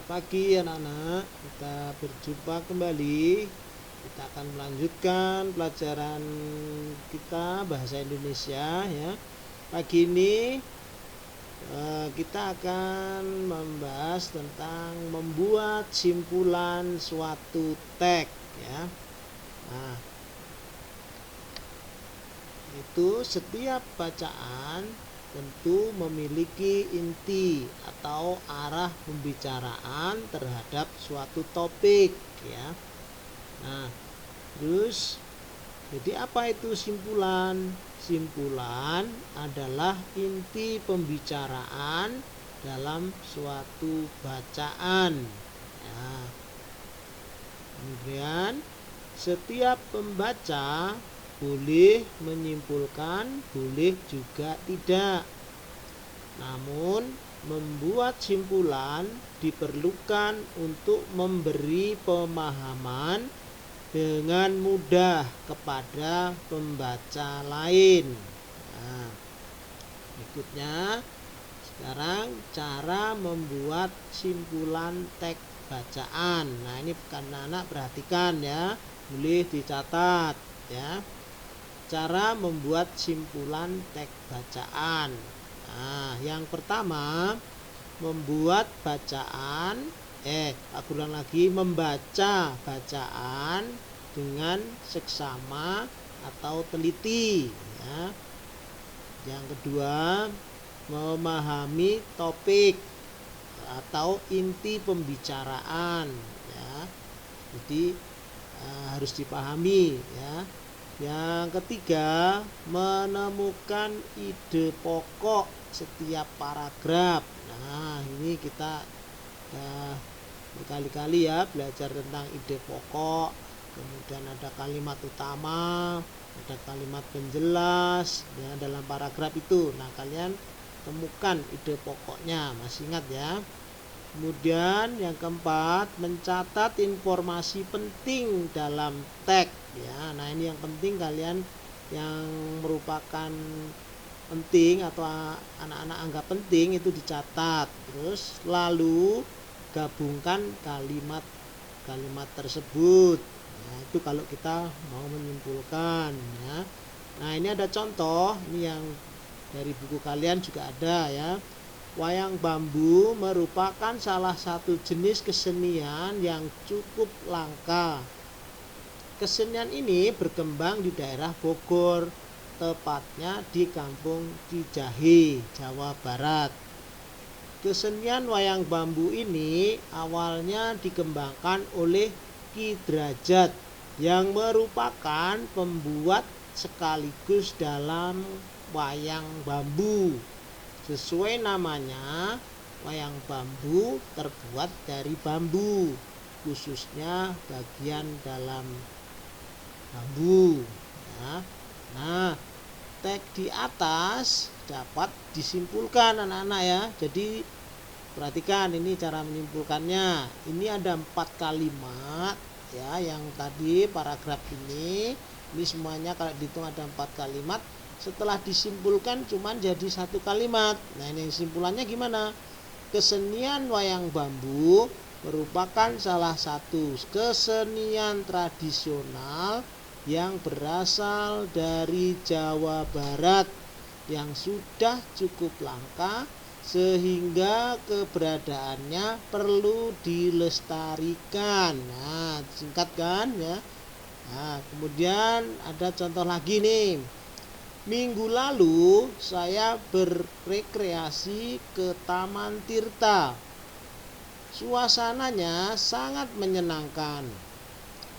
Selamat pagi anak-anak, kita berjumpa kembali. Kita akan melanjutkan pelajaran kita bahasa Indonesia ya. Pagi ini kita akan membahas tentang membuat simpulan suatu teks ya. Nah, itu setiap bacaan tentu memiliki inti atau arah pembicaraan terhadap suatu topik ya. Nah, terus jadi apa itu simpulan? Simpulan adalah inti pembicaraan dalam suatu bacaan ya. Kemudian setiap pembaca boleh menyimpulkan, boleh juga tidak. Namun, membuat simpulan diperlukan untuk memberi pemahaman dengan mudah kepada pembaca lain. Nah, berikutnya, sekarang cara membuat simpulan teks bacaan. Nah, ini anak-anak perhatikan ya, boleh dicatat ya. Cara membuat simpulan teks bacaan. Nah, yang pertama membuat bacaan aku ulang lagi, membaca bacaan dengan seksama atau teliti ya. Yang kedua, memahami topik atau inti pembicaraan ya. Jadi harus dipahami ya. Yang ketiga, menemukan ide pokok setiap paragraf. Nah, ini kita berkali-kali ya belajar tentang ide pokok. Kemudian ada kalimat utama, ada kalimat penjelas ya dalam paragraf itu. Nah, kalian temukan ide pokoknya, masih ingat ya. Kemudian yang keempat, mencatat informasi penting dalam teks ya. Nah, ini yang penting, kalian yang merupakan penting atau anak-anak anggap penting itu dicatat. Terus lalu gabungkan kalimat-kalimat tersebut. Nah, itu kalau kita mau menyimpulkan ya. Nah, ini ada contoh, ini yang dari buku kalian juga ada ya. Wayang bambu merupakan salah satu jenis kesenian yang cukup langka. Kesenian ini berkembang di daerah Bogor, tepatnya di Kampung Cijahe, Jawa Barat. Kesenian wayang bambu ini awalnya dikembangkan oleh Ki Drajat yang merupakan pembuat sekaligus dalam wayang bambu. Sesuai namanya, wayang bambu terbuat dari bambu, khususnya bagian dalam bambu ya. Nah, teks di atas dapat disimpulkan anak-anak ya. Jadi perhatikan ini cara menyimpulkannya. Ini ada 4 kalimat ya, yang tadi paragraf ini semuanya kalau dihitung ada 4 kalimat. Setelah disimpulkan cuman jadi 1 kalimat. Nah, ini simpulannya gimana? Kesenian wayang bambu merupakan salah satu kesenian tradisional yang berasal dari Jawa Barat yang sudah cukup langka sehingga keberadaannya perlu dilestarikan. Nah, singkat kan ya. Nah, kemudian ada contoh lagi nih. Minggu lalu saya berrekreasi ke Taman Tirta. Suasananya sangat menyenangkan.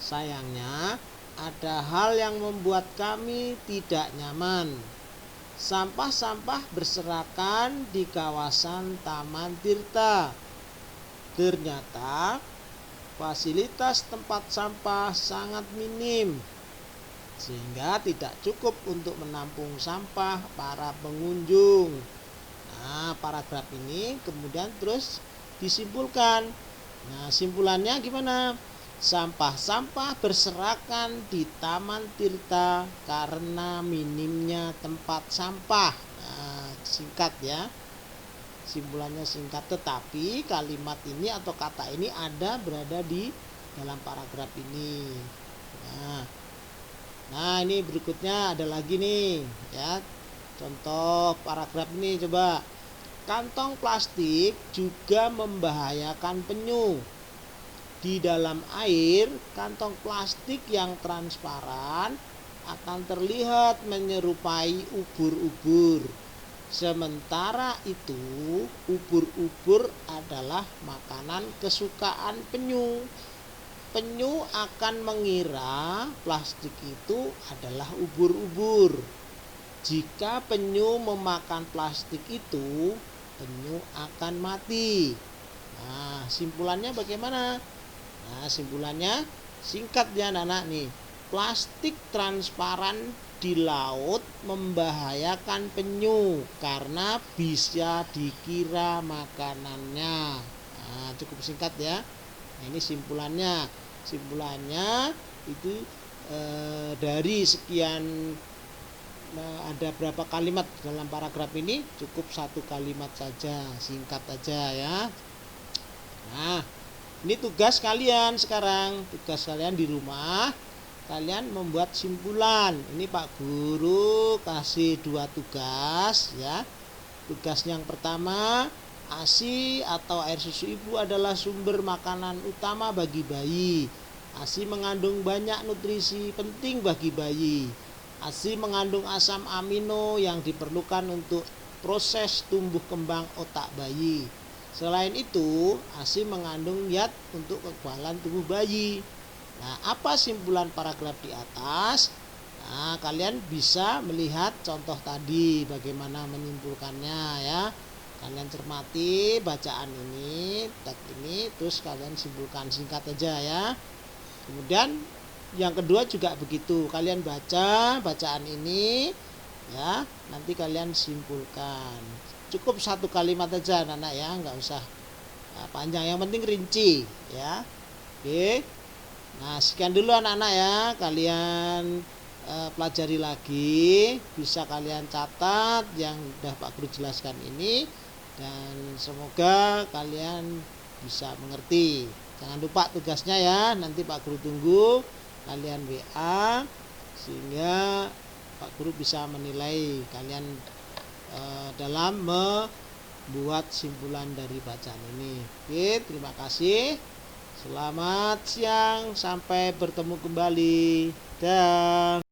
Sayangnya ada hal yang membuat kami tidak nyaman. Sampah-sampah berserakan di kawasan Taman Tirta. Ternyata fasilitas tempat sampah sangat minim, sehingga tidak cukup untuk menampung sampah para pengunjung. Nah, paragraf ini kemudian terus disimpulkan. Nah, simpulannya gimana? Sampah-sampah berserakan di Taman Tirta karena minimnya tempat sampah. Nah, singkat ya. simpulannya singkat, tetapi kalimat ini atau kata ini berada di dalam paragraf ini. Nah, ini berikutnya ada lagi nih ya. Contoh paragraf ini coba. Kantong plastik juga membahayakan penyu. Di dalam air, kantong plastik yang transparan akan terlihat menyerupai ubur-ubur. Sementara itu, ubur-ubur adalah makanan kesukaan penyu. Penyu akan mengira plastik itu adalah ubur-ubur. Jika penyu memakan plastik itu, penyu akan mati. Nah, simpulannya bagaimana? Nah, simpulannya singkat ya anak-anak nih. Plastik transparan di laut membahayakan penyu karena bisa dikira makanannya. Nah, cukup singkat ya. Nah, ini simpulannya. Simpulannya itu dari sekian ada berapa kalimat dalam paragraf ini, cukup satu kalimat saja, singkat aja ya. Nah, ini tugas kalian sekarang. Tugas kalian di rumah, kalian membuat simpulan. Ini Pak Guru kasih 2 tugas ya. Tugas yang pertama, ASI atau air susu ibu adalah sumber makanan utama bagi bayi. ASI mengandung banyak nutrisi penting bagi bayi. ASI mengandung asam amino yang diperlukan untuk proses tumbuh kembang otak bayi. Selain itu, ASI mengandung zat untuk kekebalan tubuh bayi. Nah, apa simpulan paragraf di atas? Nah, kalian bisa melihat contoh tadi bagaimana menyimpulkannya ya. Kalian cermati bacaan ini, teks ini, terus kalian simpulkan singkat aja ya. Kemudian yang kedua juga begitu, kalian baca bacaan ini ya, nanti kalian simpulkan. Cukup 1 kalimat aja anak-anak ya, nggak usah panjang, yang penting rinci ya. Oke. Nah, sekian dulu anak-anak ya, kalian pelajari lagi, bisa kalian catat yang sudah Pak Guru jelaskan ini, dan semoga kalian bisa mengerti. Jangan lupa tugasnya ya, nanti Pak Guru tunggu kalian WA sehingga Pak Guru bisa menilai kalian dalam membuat simpulan dari bacaan ini. Oke, terima kasih. Selamat siang, sampai bertemu kembali. Dah.